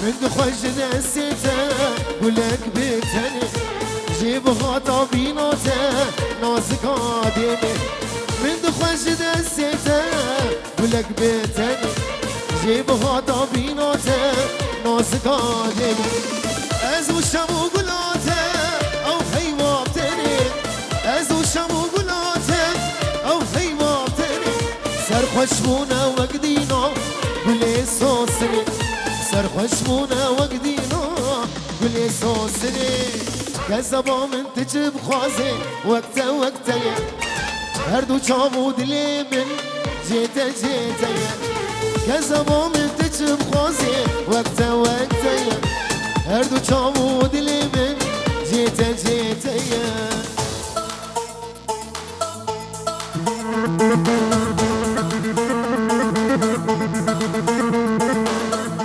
من دخوش نسيته ولك بيتني جيب غطا بينوته نازك عاديني من دخوش نسيته ولك بيتني جيب غطا بينوته نازك عاديني ازو شمو قلاته او هيوابتني ازو شمو قلاته او هيوابتني سرخوشمونه وقدينا قولي صوصني سرخوشمونه وقدينا قولي صوصني كذبا من تجيب خوازي وقته وقته هردو شامو دلي من جيته جيته كذبا من تجيب خوازي وقته وقته هردو شامو دلي من